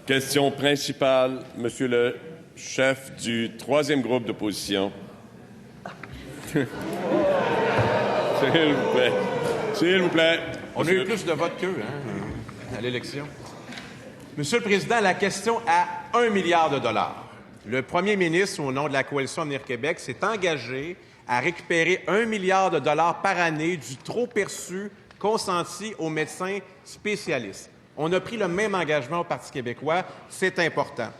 Question principale, Monsieur le chef du troisième groupe d'opposition. S'il vous plaît. S'il vous plaît. On a eu plus de votes qu'eux, à l'élection. Monsieur le Président, la question à 1 milliard de dollars. Le premier ministre, au nom de la Coalition Avenir Québec, s'est engagé à récupérer 1 milliard de dollars par année du trop perçu consenti aux médecins spécialistes. On a pris le même engagement au Parti québécois. C'est important.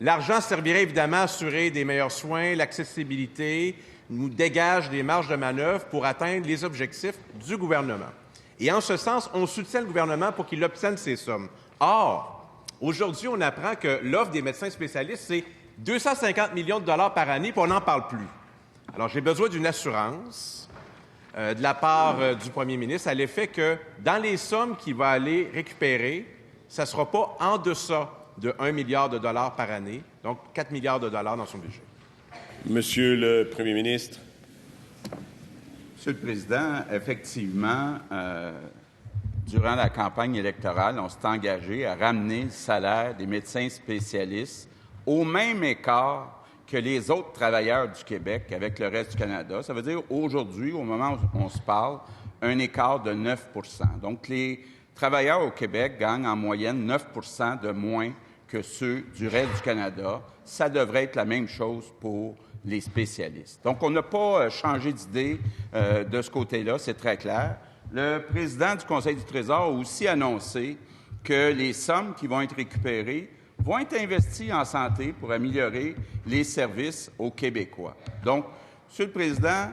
L'argent servirait évidemment à assurer des meilleurs soins, l'accessibilité, nous dégage des marges de manœuvre pour atteindre les objectifs du gouvernement. Et en ce sens, on soutient le gouvernement pour qu'il obtienne ces sommes. Or, aujourd'hui, on apprend que l'offre des médecins spécialistes, c'est 250 millions de dollars par année, puis on n'en parle plus. Alors, j'ai besoin d'une assurance de la part du premier ministre à l'effet que dans les sommes qu'il va aller récupérer, ça ne sera pas en deçà de 1 milliard de dollars par année, donc 4 milliards de dollars dans son budget. Monsieur le Premier ministre. Monsieur le Président, effectivement, durant la campagne électorale, on s'est engagé à ramener le salaire des médecins spécialistes au même écart que les autres travailleurs du Québec avec le reste du Canada. Ça veut dire aujourd'hui, au moment où on se parle, un écart de 9 %. Donc, les travailleurs au Québec gagnent en moyenne 9 % de moins que ceux du reste du Canada. Ça devrait être la même chose pour les spécialistes. Donc, on n'a pas changé d'idée de ce côté-là, c'est très clair. Le président du Conseil du Trésor a aussi annoncé que les sommes qui vont être récupérées vont être investies en santé pour améliorer les services aux Québécois. Donc, Monsieur le Président,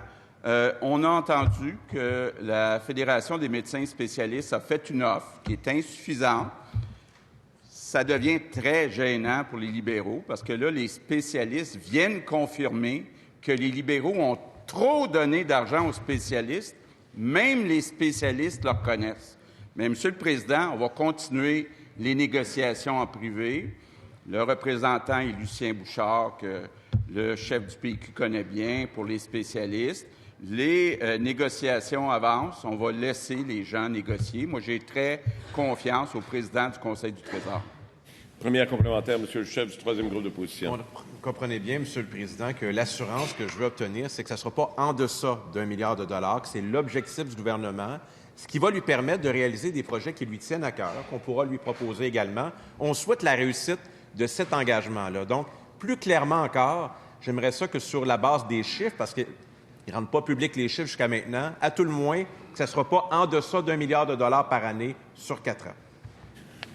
on a entendu que la Fédération des médecins spécialistes a fait une offre qui est insuffisante. Ça devient très gênant pour les libéraux parce que là, les spécialistes viennent confirmer que les libéraux ont trop donné d'argent aux spécialistes. Même les spécialistes le reconnaissent. Mais, Monsieur le Président, on va continuer les négociations en privé. Le représentant est Lucien Bouchard, que le chef du PQ connaît bien pour les spécialistes. Les négociations avancent. On va laisser les gens négocier. Moi, j'ai très confiance au président du Conseil du Trésor. Première complémentaire, Monsieur le chef du troisième groupe d'opposition. Vous comprenez bien, Monsieur le Président, que l'assurance que je veux obtenir, c'est que ça ne sera pas en deçà d'1 milliard de dollars, que c'est l'objectif du gouvernement, ce qui va lui permettre de réaliser des projets qui lui tiennent à cœur, qu'on pourra lui proposer également. On souhaite la réussite de cet engagement-là. Donc, plus clairement encore, j'aimerais ça que sur la base des chiffres, parce qu'ils ne rendent pas publics les chiffres jusqu'à maintenant, à tout le moins, que ça ne sera pas en deçà d'1 milliard de dollars par année sur 4 ans.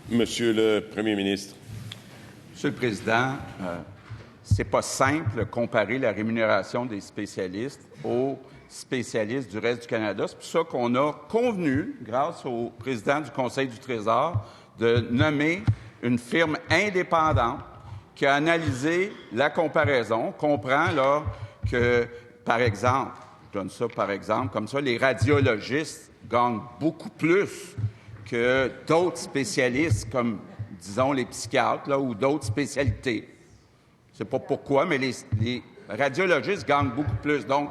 Monsieur le Premier ministre. Monsieur le Président, c'est pas simple de comparer la rémunération des spécialistes aux spécialistes du reste du Canada. C'est pour ça qu'on a convenu, grâce au président du Conseil du Trésor, de nommer une firme indépendante qui a analysé la comparaison. On comprend là que, par exemple, je donne ça par exemple, comme ça, les radiologistes gagnent beaucoup plus que d'autres spécialistes, comme, disons, les psychiatres là, ou d'autres spécialités. Je ne sais pas pourquoi, mais les radiologistes gagnent beaucoup plus. Donc,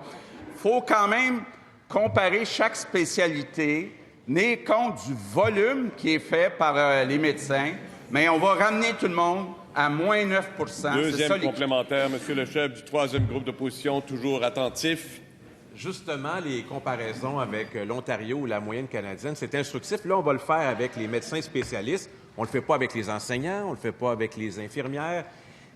il faut quand même comparer chaque spécialité, tenir compte du volume qui est fait par les médecins, mais on va ramener tout le monde à moins 9 %. Deuxième complémentaire, Monsieur le chef du troisième groupe d'opposition, toujours attentif. Justement, les comparaisons avec l'Ontario ou la moyenne canadienne, c'est instructif. Là, on va le faire avec les médecins spécialistes. On ne le fait pas avec les enseignants, on ne le fait pas avec les infirmières.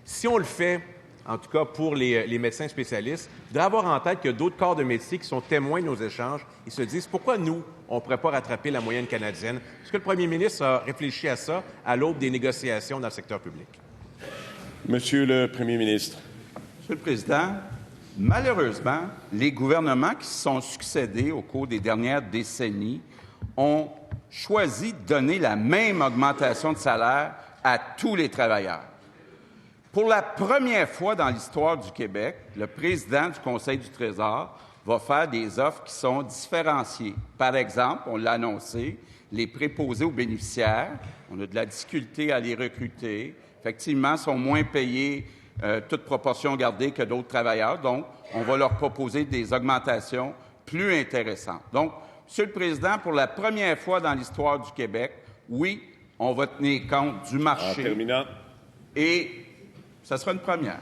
Si on le fait, en tout cas pour les médecins spécialistes, il faudrait avoir en tête qu'il y a d'autres corps de métier qui sont témoins de nos échanges. Ils se disent, pourquoi nous, on ne pourrait pas rattraper la moyenne canadienne? Est-ce que le premier ministre a réfléchi à ça à l'aube des négociations dans le secteur public? Monsieur le Premier ministre. Monsieur le Président, malheureusement, les gouvernements qui se sont succédés au cours des dernières décennies ont choisi de donner la même augmentation de salaire à tous les travailleurs. Pour la première fois dans l'histoire du Québec, le président du Conseil du Trésor va faire des offres qui sont différenciées. Par exemple, on l'a annoncé, les préposés aux bénéficiaires, on a de la difficulté à les recruter. Effectivement, sont moins payés, toute proportion gardée, que d'autres travailleurs. Donc, on va leur proposer des augmentations plus intéressantes. Donc, Monsieur le Président, pour la première fois dans l'histoire du Québec, oui, on va tenir compte du En marché terminant. et ça sera une première.